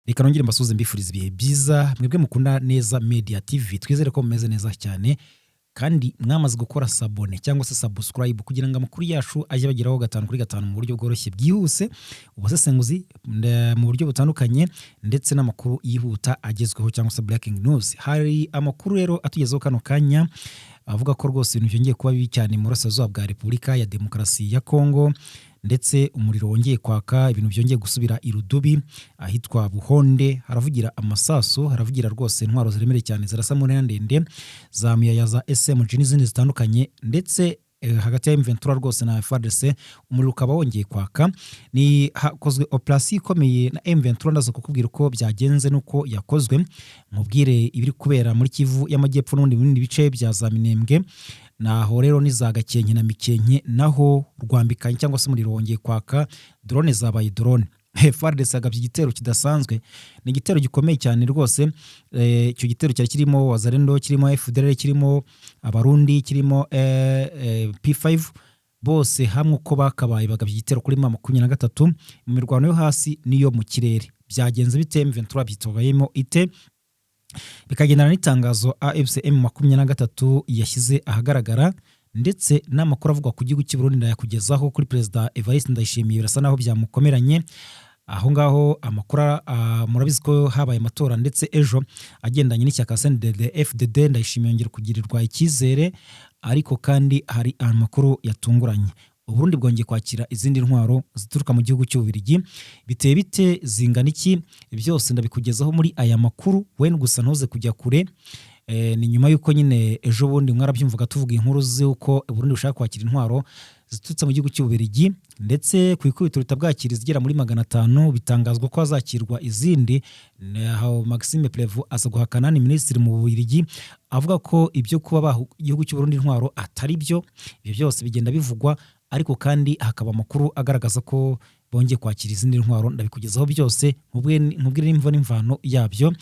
Reka nongere mbasuze mbifuriza ibihe byiza mwebwe mukunda Neza Media TV twizere ko mumeze neza cyane kandi mwamaze gukora sabone cyangwa se subscribe kugira ngo amakuru yacu ajye bageraho 5/5 mu buryo bworoshye bwihuse ubusesenguzi mu buryo butandukanye ndetse n'amakuru yihuta agezweho cyangwa se breaking news. Hari amakuru rero atugezeho kano kanya avuga ko rwose ibintu byongeye kuba bibi cyane mu burasirazuba bwa Repubulika ya Demokarasi ya Kongo, ndetse umuriro wongeye kwaka, ibintu byongeye gusubira irudubi ahitwa Buhonde, haravugira amasasu, haravugira rwose intwaro ziremereye cyane zirasa mu ntera ndende za miyaya za SMG n'izindi zitandukanye, ndetse hagati ya M23 rwose na FARDC umuriro ukaba wongeye kwaka. Ni hakozwe operation ikomeye na M23, ndaza kukubwira uko byagenze nuko yakozwe, mubwire ibiri kubera muri Kivu y'Amajyepfo n'ubundi bindi bice bya za Minembwe, naho rero ni za Gakenke na Mikenke naho rwambikanye cyangwa se umuriro wongeye kwaka, drone zabaye drone. FARDC yagabye igitero kidasanzwe, ni igitero gikomeye cyane rwose. Icyo gitero cyari kirimo Wazalendo, kirimo FDLR, kirimo Abarundi, kirimo P5, bose hamwe uko bakabaye bagabye igitero kuri M23 mu mirwano yo hasi niyo mu kirere. Byagenze bite? M23 byitobayemo ite? Bikagendana n'itangazo AFCM 23 yashyize ahagaragara, ndetse n'amakuru avugwa ku gihugu cy'u Burundi ndayakugezaho kuri Perezida Evariste Ndayishimiye birasa naho byamukomeranye. Aho ngaho amakuru murabizi ko habaye amatora, ndetse ejo agendanye n'ishyaka CNDD-FDD Ndayishimiye yongera kugirirwa icyizere, ariko kandi hari amakuru yatunguranye. Uburundi bwongeye kwakira izindi ntwaro zituruka mu gihugu cy'Ububiligi. Biteye bite? Zingana iki? Byose ndabikugezaho muri aya makuru, wene gusa ntuze kujya kure. Ni nyuma yuko nyine ejo bundi mwarabyumvaga tuvuga inkuru z'uko Burundi bushaka kwakira intwaro zitutse mu gihugu cy'Ububiligi, ndetse ku ikubitiro ritabwakira zigera muri 500, bitangazwa ko hazakirwa izindi. Aho Maxime Prévost aza guhakana, ni minisitiri mu Bubiligi, avuga ko ibyo kuba igihugu cy'u Burundi intwaro atari byo. Ibyo byose bigenda bivugwa, ariko kandi hakaba amakuru agaragaza ko bongeye kwakira izindi ntwaro. Ndabikugezaho byose nkubwire n'imvo n'imvano yabyo.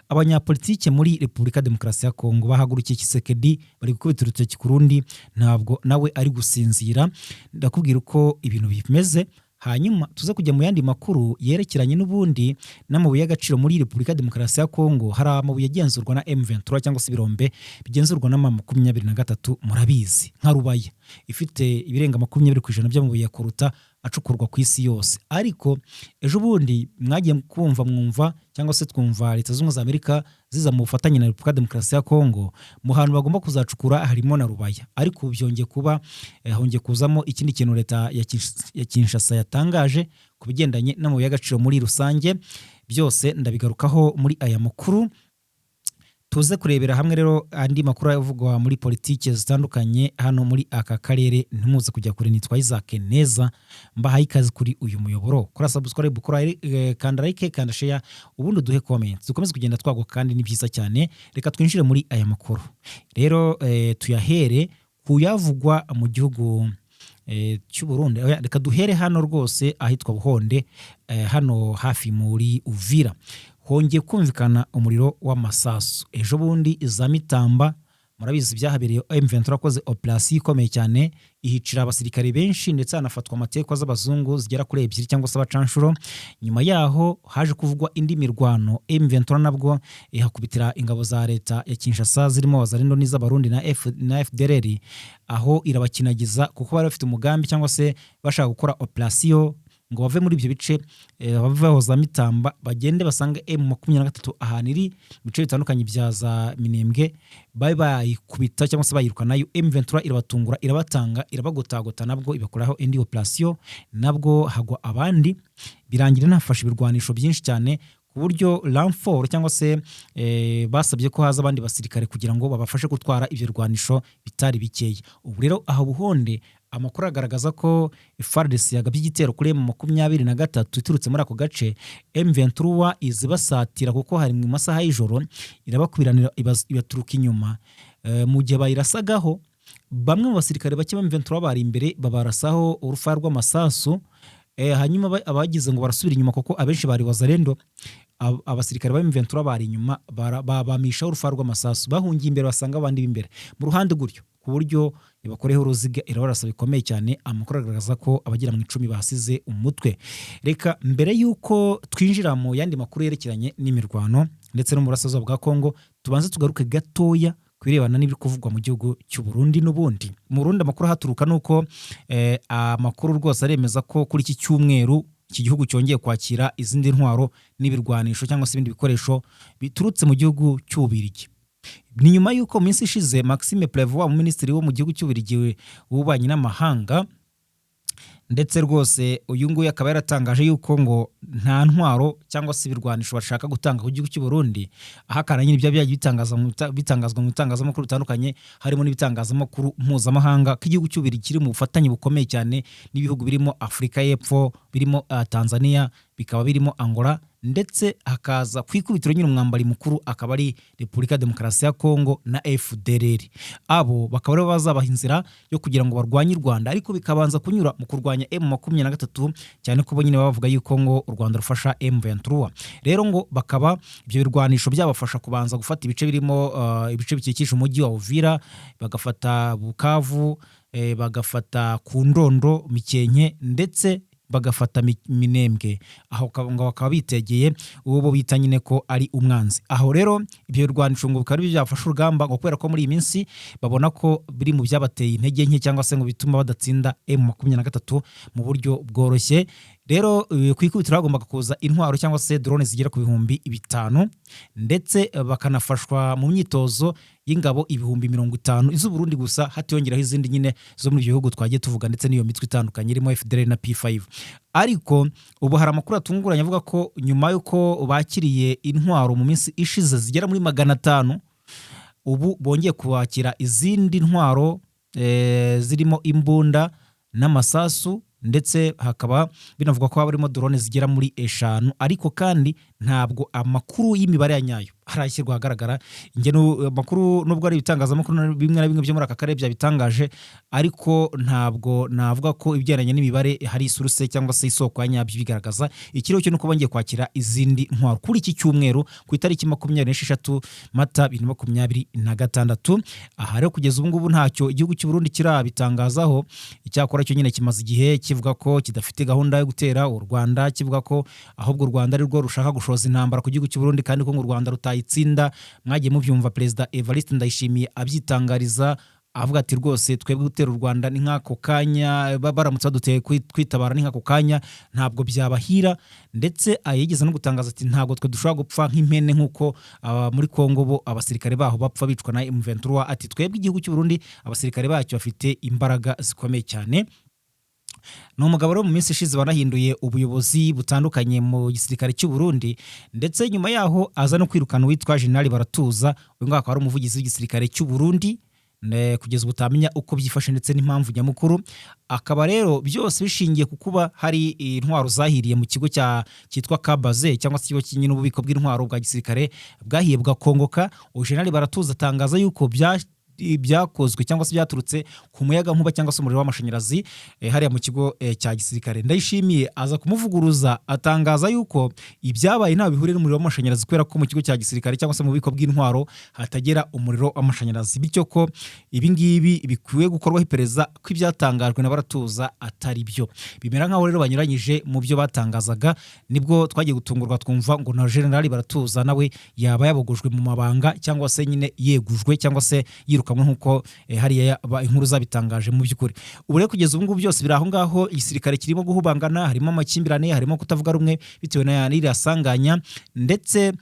Abanyapolitike muri Repubulika Demokarasi ya Kongo bahagurukiye Tshisekedi, bari gukubita urutoki ku rundi, ntabwo nawe ari gusinzira. Ndakubwira uko ibintu bimeze, hanyuma tuze kujya mu yandi makuru yerekeranye n'ubundi n'amabuye y'agaciro muri Repubulika Demokarasi ya Kongo. Hari amabuye agenzurwa na M23 cyangwa se ibirombe bigenzurwa na M23, murabizi nka Rubaya ifite ibirenga 20% by'amabuye ya koruta acukurwa ku isi yose. Ariko ejo bundi mwagiye mwumva cyangwa se twumva Leta z'Ubumwe za Amerika ziza mu bufatanye na Repubulika Demokarasi ya Kongo mu hantu bagomba kuzacukura harimo na Rubaya. Ariko byongeye kuba hongeye kuzamo ikindi kintu Leta ya Kinshasa yatangaje ku bigendanye n'amabuye y'agaciro muri rusange. Byose ndabigarukaho muri aya makuru. Tuze kurebera hamwe rero andi makuru avugwa muri politike zitandukanye hano muri aka karere. Ntimuze kujya kure, nitwa Isaac Neza, mbahaye ikaze kuri uyu muyoboro. Kora subscribe, kora kanda like, kanda share, ubundi duhe comments, dukomeze kugenda twaguka kandi ni byiza cyane. Reka twinjire muri aya makuru rero, tuyahere kuyavugwa mu gihugu cy'u Burundi. Reka duhere hano rwose ahitwa Buhonde, hano hafi muri Uvira. Hongeye kumvikana umuriro w'amasasu. Ejo bundi za Mitamba, murabizi byahabereye M23 akoze operation ikomeye cyane, ihicira abasirikare benshi, ndetse hanafatwa amatekwa z'abazungu zigera kuri 2 cyangwa se abacanshuro. Nyuma yaho haje kuvugwa indi mirwano, M23 nabwo ihakubitira ingabo za Leta ya Kinshasa zirimo Wazalendo n'iz'Abarundi na FDLR, aho irabakinagiza kuko bari bafite umugambi cyangwa se bashaka gukora operation ngo bave muri ibyo bice, bavaho za Mitamba bagende basanga M23 ahantu iri bice bitandukanye bya za Minembwe, bayikubita cyangwa se bayirukanayo. M23 irabatungura, irabatanga, irabagotagota, nabwo ibakuraho indi operation, nabwo hagwa abandi, birangira nafashe ibirwanisho byinshi cyane ku buryo Lanfort cyangwa se basabye ko haza abandi basirikare kugira ngo babafashe gutwara ibyo rwanisho bitari bikeya. Ubu rero aho Buhonde amakuru agaragaza ko FARDC yagabye igitero kuri M23 iturutse muri ako gace. M23 izibasatira kuko hari mu masaha y'ijoro, irabakubiranira ibaturuka inyuma. Mu gihe bayirasagaho, bamwe mu basirikare bake ba M23 bari imbere babarasaho urufa rw'amasasu. Hanyuma abagize ngo barasubira inyuma kuko abenshi bari Wazalendo, abasirikare ba M23 bari inyuma bamisha urufa rw'amasasu bahungiye imbere basanga abandi b'imbere mu ruhande gutyo ku buryo ibakoreho uruziga irabarasa bikomeye cyane. Amakuru agaragaza ko abagera mu 10 basize umutwe. Reka mbere yuko twinjira mu yandi makuru yerekeranye n'imirwano ndetse no mu burasirazuba bwa Kongo tubanze tugaruke gatoya kwirebana n'ibiri kuvugwa mu gihugu cy'u Burundi n'ubundi. Mu Burundi amakuru haturuka nuko amakuru rwose aremeza ko kuri iki cyumweru iki gihugu cyongeye kwakira izindi ntwaro n'ibirwanisho cyangwa se ibindi bikoresho biturutse mu gihugu cy'Ububirigi. Ni nyuma yuko minsi ishize Maxime Prévost, minisitiri wo mu gihugu cy'Ububirigi w'ububanyi n'amahanga, ndetse rwose uyu nguyu akaba yaratangaje yuko ngo nta ntwaro cyangwa se ibirwanisho bashaka gutanga ku gihugu cy'u Burundi, ahakana nyine ibyo byagiye bitangazwa mu bitangazamakuru bitandukanye harimo n'ibitangazamakuru mpuzamahanga ko igihugu cy'Ububirigi kiri mu bufatanye bukomeye cyane n'ibihugu birimo Afurika y'Epfo, birimo Tanzania, bikaba birimo Angola, ndetse hakaza kwikubitiro nyine umwambari mukuru akaba ari Repubulika ya Demokarasi ya Kongo na FDLR. Abo bakaba rero bazabaha inzira yo kugira ngo barwanye u Rwanda, ariko bikabanza kunyura mu kurwanya M23 cyane ko bo nyine bavuga yuko ngo u Rwanda rufasha M23. Rero ngo bakaba ibyo birwanisho byabafasha kubanza gufata ibice birimo ibice bikikije umujyi wa Uvira, bagafata Bukavu, bagafata Kundondo, Mikenke, ndetse bagafata Minembwe. Aho ngo bakaba bitegeye uwo bita nyine ko ari umwanzi. Aho rero ibyo birwanisho ngo bikaba byafasha urugamba ngo kubera ko muri iyi minsi babona ko biri mu byabateye intege nke cyangwa se ngo bituma badatsinda M23 mu buryo bworoshye. Rero kwikubitira hagombaga kuza intwaro cyangwa se drone zigera ku 5,000, ndetse bakanafashwa mu myitozo y'ingabo 50,000 iz'u Burundi gusa, hatiyongeraho izindi nyine zo muri bihugu twagiye tuvuga, ndetse n'iyo mitwe itandukanye irimo FDLR na P5. Ariko ubu hari amakuru atunguranye avuga ko nyuma yuko bakiriye intwaro mu minsi ishize zigera muri 500, ubu bongeye kubakira izindi ntwaro zirimo imbunda n'amasasu, ndetse hakaba binavuga ko harimo drone zigera muri 5. Ariko kandi ntabwo amakuru y'imibare ya nyayo harashyirwa ahagaragara. Amakuru nubwo ari ibitangazamakuru bimwe na bimwe byo muri aka karere byabitangaje, ariko ntabwo navuga ko ibijyanye n'imibare hari isuruse cyangwa se isoko ya nyabyo bigaragaza. Ikiriho cyo nuko bongeye kwakira izindi ntwaro kuri iki cyumweru ku itariki 26 Mata 2026. Aha rero kugeza ubu ngubu ntacyo igihugu cy'u Burundi kirabitangazaho. Icyakora cyo nyine kimaze igihe kivuga ko kidafite gahunda yo gutera u Rwanda, kivuga ko ahubwo u Rwanda ari rwo rushaka gushoza intambara ku gihugu cy'u Burundi, kandi ko u Rwanda rutayitsinda. Mwagiye mubyumva Perezida Evariste Ndayishimiye abyitangariza avuga ati rwose twebwe gutera u Rwanda ni nk'ako kanya, baramutse baduteye kwitabara ni nk'ako kanya, ntabwo byabahira. Ndetse ayigeze no gutangaza ati ntabwo twe dushobora gupfa nk'impene nk'uko muri Kongo bo abasirikare baho bapfa bicwa na M23. Ati twebwe igihugu cy'u Burundi abasirikare bacyo bafite imbaraga zikomeye cyane. Ni umugabo rero mu minsi ishize banahinduye ubuyobozi butandukanye mu gisirikare cy'u Burundi, ndetse nyuma yaho aza no kwirukana witwa General Baratuza. Uyu ngaka ari umuvugizi w'igisirikare cy'u Burundi, kugeza ubutamenya uko byifashe ndetse n'impamvu nyamukuru. Akaba rero byose bishingiye ku kuba hari intwaro zahiriye mu kigo cyitwa Kabaze cyangwa se ikigo kinini ububiko bw'intwaro bwa gisirikare bwahiye bwakongoka. General Baratuza atangaza yuko byakozwe cyangwa se byaturutse ku muyaga nkuba cyangwa se umuriro w'amashanyarazi hariya mu kigo cya gisirikare. Ndayishimiye aza kumuvuguruza, atangaza yuko ibyabaye nta bihuriye n'umuriro w'amashanyarazi kubera ko mu kigo cya gisirikare cyangwa se mu bubiko bw'intwaro hatagera umuriro w'amashanyarazi, bityo ko ibi ngibi bikwiye gukorwaho iperereza ko ibyatangajwe na Baratuza atari byo. Bimera nkaho rero banyuranyije mu byo batangazaga. Nibwo twagiye gutungurwa twumva ngo na General Baratuza nawe yaba yabogojwe mu mabanga cyangwa se nyine yegujwe cyangwa se kamwe nkuko hariya inkuru zabitangaje mu by'ukuri. Ubu rero kugeza ubu ngubu byose biri aho ngaho, igisirikare kirimo guhubangana, harimo amakimbirane, harimo kutavuga rumwe bitewe na n'iri asanganya, ndetse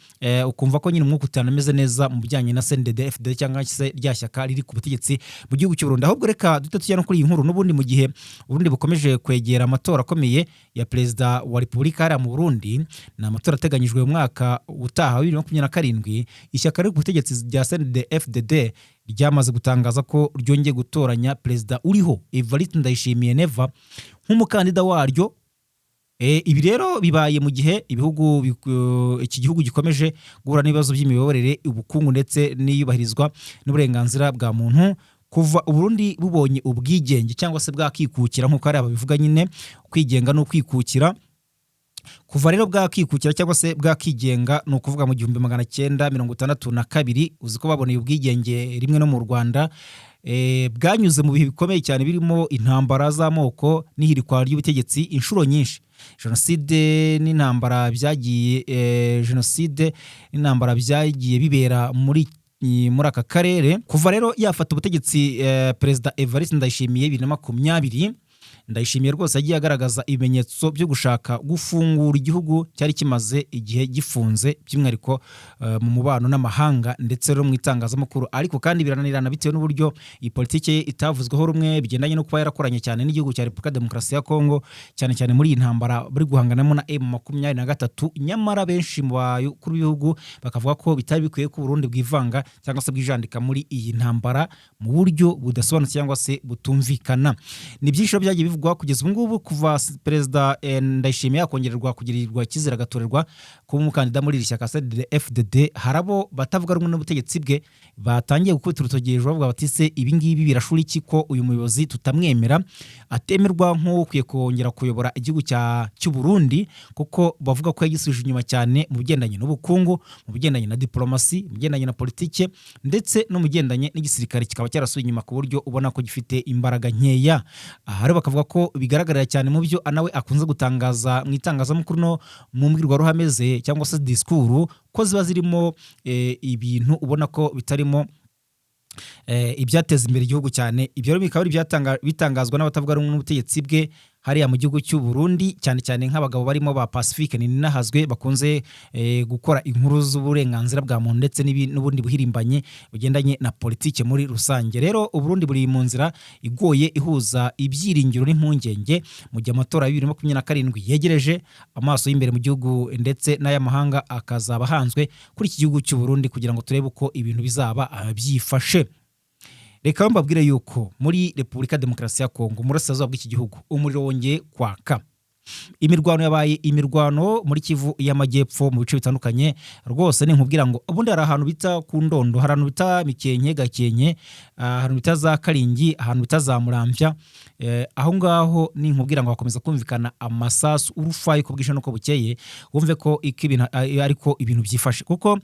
ukumva ko nyine umwuka utanameze neza mu bijyanye na CNDD FDD cyangwa se rya shyaka riri ku butegetsi mu gihugu cy'u Burundi. Ahubwo reka dute tujya no kuri iyi nkuru n'ubundi mu gihe Burundi bukomeje kwegera amatora akomeye ya Perezida wa Repubulika hariya mu Burundi. Ni amatora ateganyijwe mu mwaka utaha wa 2027. Ishyaka riri ku butegetsi rya CNDD FDD ryamaze gutangaza ko ryongeye gutoranya perezida uriho Evariste Ndayishimiye Neva nk'umukandida waryo. Ibi rero bibaye mu gihe iki gihugu gikomeje guhura n'ibibazo by'imiyoborere, ubukungu ndetse n'iyubahirizwa n'uburenganzira bwa muntu kuva Burundi bubonye ubwigenge cyangwa se bwakikukira nk'uko ari ababivuga nyine kwigenga no kwikukira. kuva rero bwakikukira cyangwa se bwakigenga ni ukuvuga mu 1962 uzi ko baboneye ubwigenge rimwe no mu Rwanda, bwanyuze mu bihe bikomeye cyane birimo intambara z'amoko n'ihirikwa ry'ubutegetsi inshuro nyinshi. Jenoside n'intambara byagiye bibera muri aka karere. Kuva rero yafata ubutegetsi Perezida Evariste Ndayishimiye 2020, Ndayishimiye rwose yagiye agaragaza ibimenyetso byo gushaka gufungura igihugu cyari kimaze igihe gifunze, by'umwihariko mu mubano n'amahanga ndetse no mu itangazamakuru, ariko kandi birananirana bitewe n'uburyo iyi politiki ye itavuzweho rumwe, bigendanye no kuba yarakoranye cyane n'igihugu cya Repubulika Demokarasi ya Kongo, cyane cyane muri iyi ntambara bari guhanganamo na M23. Nyamara benshi mu bakuru b'ibihugu bakavuga ko bitari bikwiye ko Burundi bwivanga cyangwa se bwijandika muri iyi ntambara mu buryo budasobanutse cyangwa se butumvikana. Ni byinshi byagiye bivugwa kugeza ubu ngubu kuva Perezida Ndayishimiye yakongererwa kugirirwa icyizere agatorerwa kuba umukandida muri iri shyaka FDD. Harabo batavuga rumwe n'ubutegetsi bwe batangiye gukubita urutoki bavuga bati se ibi ngibi birashura iki ko uyu muyobozi tutamwemera, atemerwa nk'ukwiye kongera kuyobora igihugu cy'u Burundi, kuko bavuga ko yagisubije inyuma cyane mu bigendanye n'ubukungu, mu bigendanye na diplomasi, mu bigendanye na politike ndetse no mu bigendanye n'igisirikare kikaba cyarasuye inyuma ku buryo ubona ko gifite imbaraga nkeya. Aha rero bakavuga ko bigaragarira cyane mu byo nawe akunze gutangaza mu itangazamakuru no mu mbwirwaruhame ze cyangwa se disikuru, ko ziba zirimo ibintu ubona ko bitarimo ibyateza imbere igihugu cyane. Ibyo rero bikaba ari bitangazwa n'abatavuga rumwe n'ubutegetsi bwe hariya mu gihugu cy'u Burundi, cyane cyane nk'abagabo barimo ba Pacifique Ninahazwe bakunze gukora inkuru z'uburenganzira bwa muntu ndetse n'ubundi buhirimbanye bugendanye na politike muri rusange. Rero u Burundi buri mu nzira igoye ihuza ibyiringiro n'impungenge mu gihe amatora ya 2027 yegereje, amaso y'imbere mu gihugu ndetse n'ay'amahanga akazaba hanzwe kuri iki gihugu cy'u Burundi kugira ngo turebe uko ibintu bizaba byifashe. Reka mbabwire yuko muri Repubulika Demokarasi ya Kongo, umurasirazuba bw'iki gihugu, umuriro wongeye kwaka. Imirwano yabaye imirwano muri Kivu y'Amajyepfo mu bice bitandukanye. Rwose ni nkubwira ngo ubundi hari ahantu bita ku Ndondo, hari ahantu bita Mikenke, Gakenke, ahantu bita za Karingi, ahantu bita za Muramvya. Aho ngaho ni nkubwira ngo bakomeza kumvikana amasasu urufaye ko bwisha no ko bukeye, wumve ko ariko ibintu byifashe, kuko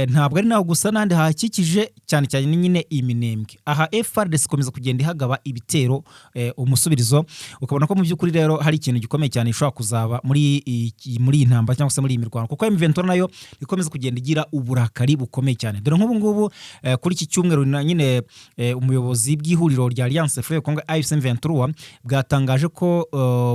ntabwo ari naho gusa nandi hakikije cyane cyane nyine iminembwe. Aha FARDC ikomeza kugenda ihagaba ibitero umusubirizo, ukabona ko mu by'ukuri rero hari ikintu gikomeye cyane ishobora kuzaba muri iyi ntambara cyangwa se muri iyi mirwano, kuko M23 nayo ikomeza kugenda igira uburakari bukomeye cyane. Dore nk'ubu ngubu kuri iki cyumweru nyine umuyobozi bw'ihuriro rya Alliance Fleuve Congo AFC/M23 bwatangaje ko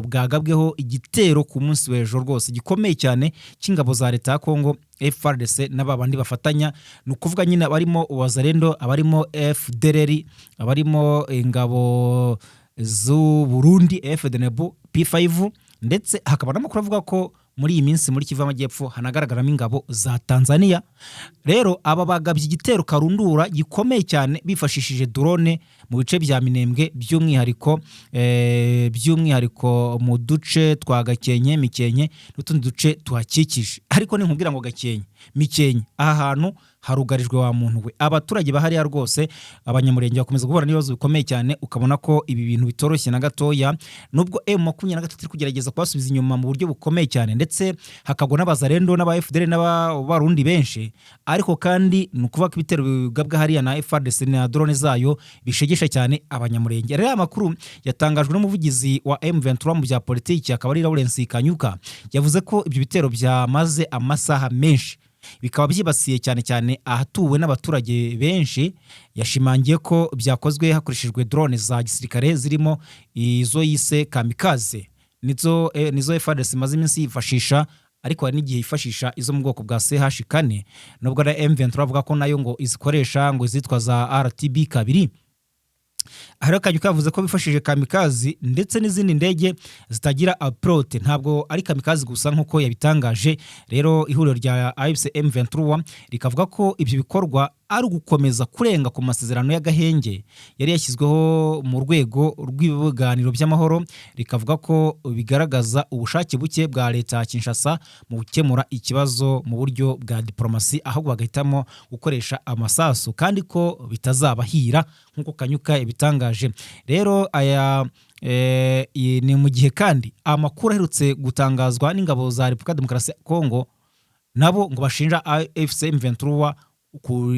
bwagabweho igitero ku munsi w'ejo rwose gikomeye cyane cy'ingabo za leta ya Kongo, FARDC n'abandi bafatanya. Ni ukuvuga nyine abarimo Wazalendo, abarimo FDLR, abarimo ingabo z'u Burundi FDNB P5, ndetse hakaba n'amakuru avuga ko muri iyi minsi muri Kivu y'Amajyepfo hanagaragaramo ingabo za Tanzania. Rero aba bagabye igitero karundura gikomeye cyane bifashishije drone mu bice bya Minembwe, by'umwihariko mu duce twa Gakenke, Mikenke n'utundi duce tuhakikije. Ariko ni nkubwira ngo Gakenke, Mikenke, aha hantu harugarijwe wa muntu we. Abaturage bahariya rwose, abanyamurenge bakomeza guhura n'ibibazo bikomeye cyane, ukabona ko ibi bintu bitoroshye na gatoya, nubwo M23 iri kugerageza kubasubiza inyuma mu buryo bukomeye cyane, ndetse hakagwa n'abazarendo n'aba FDL n'abarundi benshi. Ariko kandi ni ukuvuga ko ibitero bigabwa hariya na FARDC na drone zayo bishegesha cyane abanyamurenge. Rero amakuru yatangajwe n'umuvugizi wa M23 mu bya politiki, akaba ari Lawrence Kanyuka, yavuze ko ibyo bitero byamaze amasaha menshi, bikaba byibasiye cyane cyane ahatuwe n'abaturage benshi. Yashimangiye ko byakozwe hakoreshejwe drone za gisirikare zirimo izo yise kamikaze, nizo FARDC maze iminsi yifashisha, ariko hari n'igihe yifashisha izo mu bwoko bwa CH4, nubwo na M23 avuga ko nayo ngo izikoresha ngo zitwa za RTB2. Ahari Kanyuka yavuze ko bifashishije kamikazi ndetse n'izindi ndege zitagira approach, ntabwo ari kamikazi gusa nk'uko yabitangaje. Rero ihuriro rya AFC M23 rikavuga ko ibyo bikorwa ari ugukomeza kurenga ku masezerano y'agahenge yari yashyizweho mu rwego rw'ibiganiro by'amahoro, rikavuga ko bigaragaza ubushake buke bwa leta ya Kinshasa mu gukemura ikibazo mu buryo bwa diplomasi, ahubwo bagahitamo gukoresha amasasu kandi ko bitazabahira nk'uko Kanyuka yabitangaje. Rero aya ni mu gihe kandi amakuru aherutse gutangazwa n'ingabo za Repubulika Demokarasi ya Kongo nabo ngo bashinja AFC M23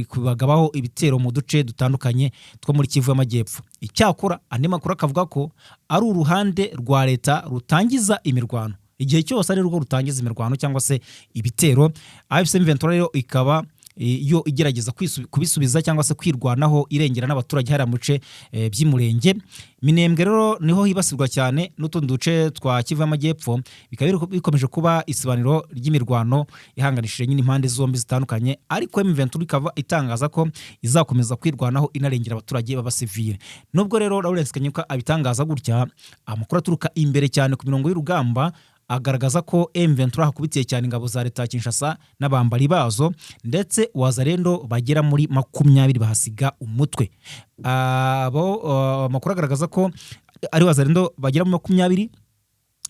kubagabaho ibitero mu duce dutandukanye two muri Kivu y'Amajyepfo. Icyakora andi makuru akavuga ko ari uruhande rwa leta rutangiza imirwano, igihe cyose ari rwo rutangiza imirwano cyangwa se ibitero. AFC M23 rero ikaba iyo igerageza kubisubiza cyangwa se kwirwanaho irengera n'abaturage hari muce by'Imurenge. Minembwe rero niho hibasirwa cyane n'utundi duce twa Kivu y'Amajyepfo, bikaba bikomeje kuba isibaniro ry'imirwano ihanganishije nyine impande zombi zitandukanye, ariko M23 ikaba itangaza ko izakomeza kwirwanaho inarengera abaturage b'abasivile. Nubwo rero Lawrence Kanyuka abitangaza gutya, amakuru aturuka imbere cyane ku mirongo y'urugamba agaragaza ko M23 hakubitiye cyane ingabo za leta ya Kinshasa n'abambari bazo, ndetse Wazalendo bagera muri 20 bahasiga umutwe. Amakuru agaragaza ko ari Wazalendo bagera muri 20,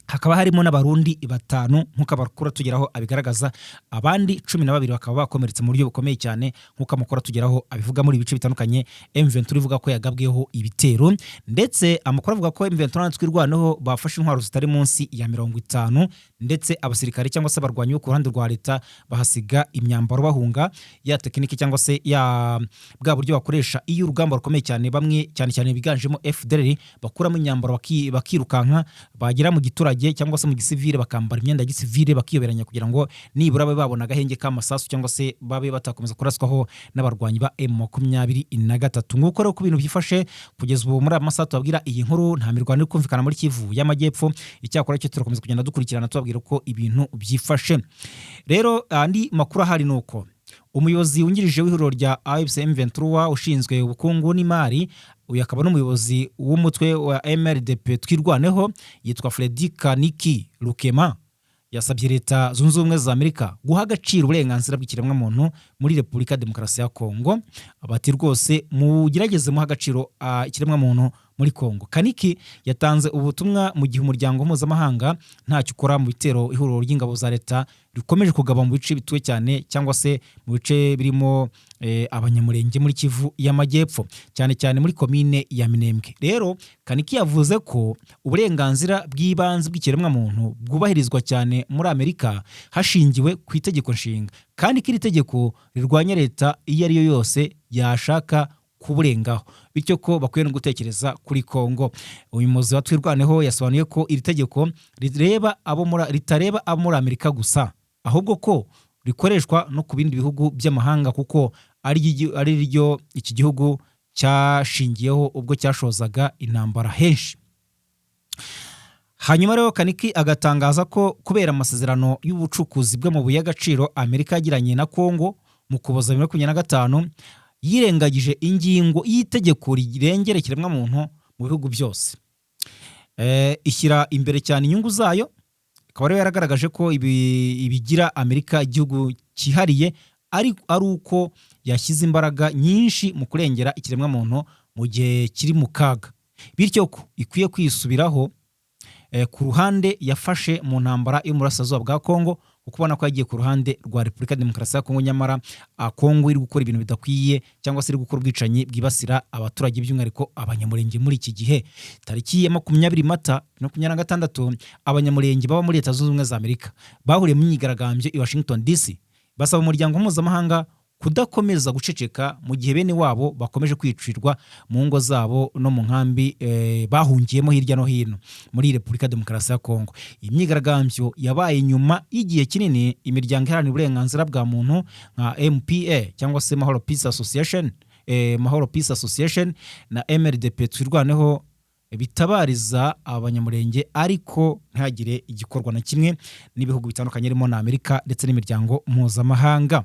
hakaba harimo n'abarundi 5 nkuko abakuru tugeraho abigaragaza, abandi 12 bakaba bakomeretse mu buryo bukomeye cyane nkuko amakuru tugeraho abivuga muri ibice bitandukanye. M23 ivuga ko yagabweho ibitero, ndetse amakuru avuga ko M23 twirwanaho bafashe intwaro zitari munsi ya 50, ndetse abasirikare cyangwa se abarwanyi bo ku ruhande rwa leta bahasiga imyambaro bahunga ya tekiniki cyangwa se ya bwa buryo bakoresha iyo urugamba rukomeye cyane. Bamwe cyane biganjemo FDLR bakuramo imyambaro bakirukanka bagera mu giturage cyangwa se mu gisivile bakambara imyenda ya gisivile bakiyoberanya kugira ngo nibura babe babona agahenge k'amasasu cyangwa se babe batakomeza kuraswaho n'abarwanyi ba M23. Nguko rero ku bintu byifashe kugeza ubu muri amasaha tubabwira iyi nkuru, nta mirwano iri kumvikana muri Kivu y'Amajyepfo. Icyakora cyo turakomeza kugenda dukurikirana tubabwira ko ibintu byifashe. Rero andi makuru ahari nuko umuyobozi wungirije w'ihuriro rya AFC M23 ushinzwe ubukungu n'imari, uyu akaba n'umuyobozi w'umutwe wa MRDP twirwaneho yitwa Frederick Niki Lukema, yasabye leta zunze ubumwe za Amerika guha agaciro uburenganzira bw'ikiremwamuntu muri Repubulika Demokarasi ya Kongo. Abati rwose mugerageze muha agaciro ikiremwamuntu muri Kongo. Kaniki yatanze ubutumwa mu gihe umuryango mpuzamahanga ntacyo ukora mu bitero ihuriro ry'ingabo za leta rikomeje kugaba mu bice bituwe cyane cyangwa se mu bice birimo abanyamurenge muri Kivu y'Amajyepfo, cyane muri komine ya Minembwe. Rero Kaniki yavuze ko uburenganzira bw'ibanze bw'ikiremwamuntu bwubahirizwa cyane muri Amerika hashingiwe ku itegeko nshinga, kandi kiri tegeko rirwanya leta iyo ari yo yose yashaka kuburengaho, bityo ko bakwiye no gutekereza kuri Kongo. Uyu muyobozi wa twirwaneho yasobanuye ko iri tegeko ritareba abo muri Amerika gusa, ahubwo ko rikoreshwa no ku bindi bihugu by'amahanga, kuko ari ryo iki gihugu cyashingiyeho ubwo cyashozaga intambara henshi. Hanyuma rero Kaniki agatangaza ko kubera amasezerano y'ubucukuzi bw'amabuye y'agaciro Amerika yagiranye na Kongo mu Kuboza 2025, yirengagije ingingo y'itegeko rirengera ikiremwamuntu mu bihugu byose, ishyira imbere cyane inyungu zayo. Akaba rero yaragaragaje ko ibigira Amerika igihugu cyihariye ari uko yashyize imbaraga nyinshi mu kurengera ikiremwamuntu mu gihe kiri mu kaga, bityo ko ikwiye kwisubiraho ku ruhande yafashe mu ntambara y'umurasirazuba bwa Kongo, ukubona ko yagiye ku ruhande rwa Repubulika Demokarasi ya Kongo, nyamara Kongo iri gukora ibintu bidakwiye cyangwa se iri gukora ubwicanyi bwibasira abaturage by'umwihariko abanyamurenge. Muri iki gihe tariki ya 20 Mata 2026, abanyamurenge baba muri Leta Zunze Ubumwe za Amerika bahuriye mu myigaragambyo i Washington DC basaba umuryango mpuzamahanga kudakomeza guceceka mu gihe bene wabo bakomeje kwicirwa mu ngo zabo no mu nkambi bahungiyemo hirya no hino muri Repubulika Demokarasi ya Kongo. Imyigaragambyo yabaye nyuma y'igihe kinini imiryango iharanira uburenganzira bwa muntu nka MPA cyangwa se Mahoro Peace Association na MRDP twirwaneho bitabariza abanyamurenge, ariko ntihagire igikorwa na kimwe n'ibihugu bitandukanye harimo na Amerika ndetse n'imiryango mpuzamahanga.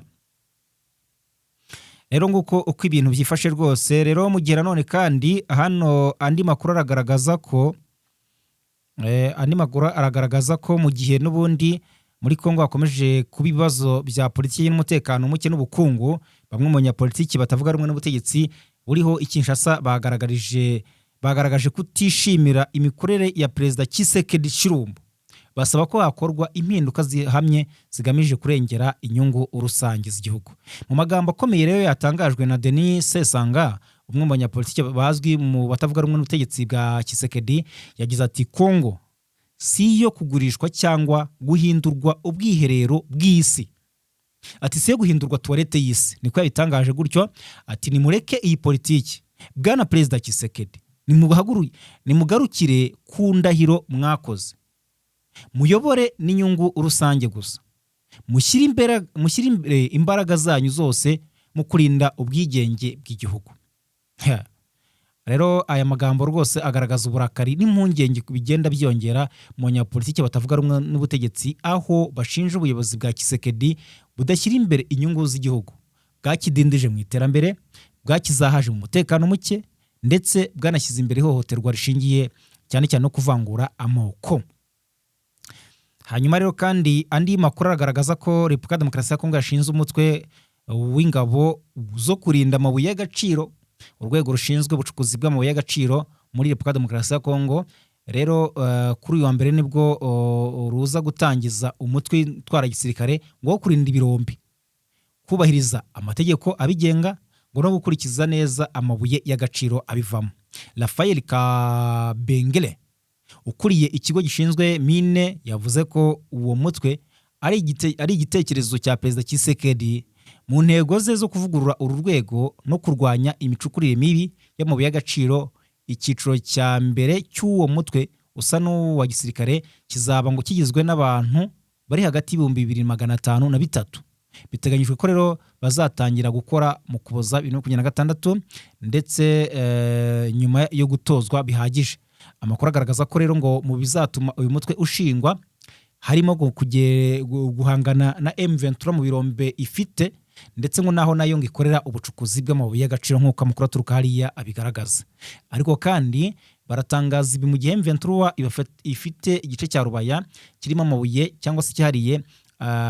Rero nguko uko ibintu byifashe rwose. Rero mu gihe nanone kandi hano andi makuru aragaragaza ko mu gihe n'ubundi muri Kongo hakomeje kuba ibibazo bya politiki n'umutekano muke n'ubukungu, bamwe mu banyapolitiki batavuga rumwe n'ubutegetsi buriho i Kinshasa bagaragaje kutishimira imikorere ya Perezida Tshisekedi Tshilombo, basaba ko hakorwa impinduka zihamye zigamije kurengera inyungu rusange z'igihugu. Mu magambo akomeye rero yatangajwe na Denis Sesanga, umwe mu banyapolitiki bazwi mu batavuga rumwe n'ubutegetsi bwa Tshisekedi yagize ati Kongo si iyo kugurishwa cyangwa guhindurwa ubwiherero bw'isi. Ati si yo guhindurwa tuwarete y'isi. Niko yabitangaje gutyo. Ati nimureke iyi politiki. Bwana Perezida Tshisekedi, nimugarukire ku ndahiro mwakoze. Muyobore n'inyungu rusange gusa. Mushyire imbere imbaraga zanyu zose mu kurinda ubwigenge bw'igihugu. Rero aya magambo rwose agaragaza uburakari n'impungenge bigenda byongera mu banyapolitiki batavuga rumwe n'ubutegetsi, aho bashinja ubuyobozi bwa Tshisekedi budashyira imbere inyungu z'igihugu, bwakidindije mu iterambere, bwakizahaje mu mutekano muke, ndetse bwanashyize imbere ihohoterwa rishingiye cyane cyane no kuvangura amoko. Hanyuma rero kandi andi makuru aragaragaza ko Repubulika ya Demokarasi ya Kongo yashinze umutwe w'ingabo zo kurinda amabuye y'agaciro, urwego rushinzwe ubucukuzi bw'amabuye y'agaciro muri Repubulika ya Demokarasi ya Kongo. Rero kuri uyu wa mbere nibwo ruza gutangiza umutwe utwara gisirikare ngo kurinda ibirombe, kubahiriza amategeko abigenga ngo no gukurikiza neza amabuye y'agaciro abivamo. Raphael Kabengele ukuriye ikigo gishinzwe mine yavuze ko uwo mutwe ari igitekerezo cya Perezida Tshisekedi mu ntego ze zo kuvugurura uru rwego no kurwanya imicukurire mibi y'amabuye y'agaciro. Icyiciro cya mbere cy'uwo mutwe usa n'uwa gisirikare kizaba ngo kigizwe n'abantu bari hagati y'ibihumbi 2,500 na 3,000. Biteganyijwe ko rero bazatangira gukora mu Kuboza 2026 ndetse nyuma yo gutozwa bihagije. Amakuru agaragaza ko rero ngo mu bizatuma uyu mutwe ushingwa harimo guhangana na M23 mu birombe ifite, ndetse ngo naho nayo ngikorera ubucukuzi bw'amabuye y'agaciro nk'uko amakuru aturuka hariya abigaragaza. Ariko kandi baratangaza ibi mu gihe M23 ifite igice cya Rubaya kirimo amabuye cyangwa se cyahariye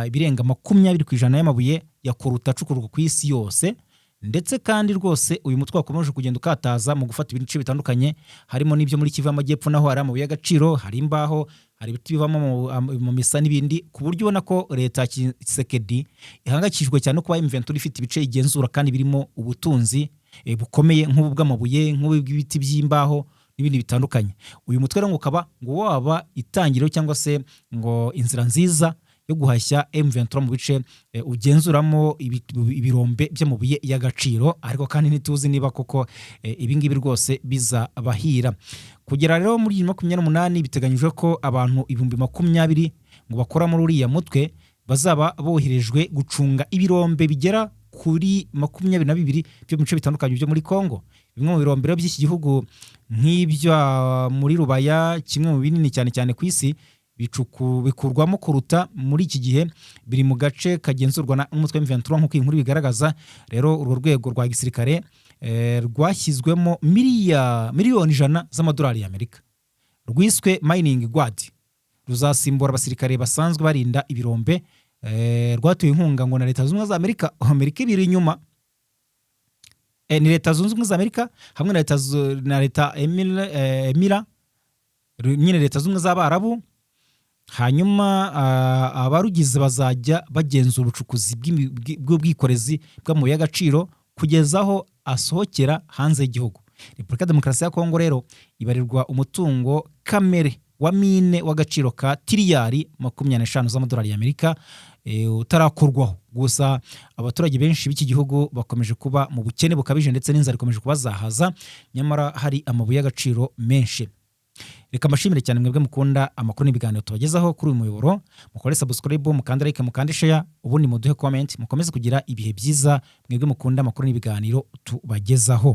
ibirenga 20% y'amabuye ya koruta acukurwa ku isi yose. Ndetse kandi rwose uyu mutwe wakomeje kugenda ukataza mu gufata ibice bitandukanye, harimo n'ibyo muri Kivu y'Amajyepfo naho hari amabuye y'agaciro, hari imbaho, hari ibiti bivamo mu misa n'ibindi, ku buryo ubona ko leta ya Tshisekedi ihangayikishijwe cyane no kuba M23 ifite ibice igenzura kandi birimo ubutunzi bukomeye nk'ubu bw'amabuye, nk'ubu bw'ibiti by'imbaho n'ibindi bitandukanye. Uyu mutwe rero ukaba ngo waba itangiriro cyangwa se ngo inzira nziza yo guhashya M23 mu bice ugenzuramo ibirombe by'amabuye y'agaciro. Ariko kandi ntituzi niba koko ibi ngibi rwose bizabahira. Kugera rero muri 2028 biteganyijwe ko abantu 20,000 ngo bakora muri uriya mutwe bazaba boherejwe gucunga ibirombe bigera kuri 22 byo mu bice bitandukanye byo muri Kongo. Bimwe mu birombe by'iki gihugu nk'ibyo muri Rubaya, kimwe mu binini cyane cyane ku isi, bikurwamo koruta muri iki gihe biri mu gace kagenzurwa n'umutwe M23 nk'uko inkuru bigaragaza. Rero urwo rwego rwa gisirikare rwashyizwemo miliyoni 100 z'amadolari y'Amerika, rwiswe Mining Guard, ruzasimbura abasirikare basanzwe barinda ibirombe. Rwatuye inkunga ngo na Leta Zunze Ubumwe za Amerika. Amerika ibiri inyuma, ni Leta Zunze Ubumwe za Amerika hamwe na Leta Emira, nyine Leta Zunze Ubumwe z'Abarabu. Hanyuma abarugize bazajya bagenzura ubucukuzi bw'ubwikorezi bw'amabuye y'agaciro kugeza aho asohokera hanze y'igihugu. Repubulika ya Demokarasi ya Kongo rero ibarirwa umutungo kamere wa mine w'agaciro ka tiriyari 25 z'amadolari y'Amerika utarakorwaho. Gusa abaturage benshi b'iki gihugu bakomeje kuba mu bukene bukabije ndetse n'inzara ikomeje kubazahaza, nyamara hari amabuye y'agaciro menshi. Reka mbashimire cyane mwebwe mukunda amakuru n'ibiganiro tubagezaho kuri uyu muyoboro. Mukore subscribe, mukande like, mukande share, ubundi muduhe comment. Mukomeze kugira ibihe byiza mwebwe mukunda amakuru n'ibiganiro tubagezaho.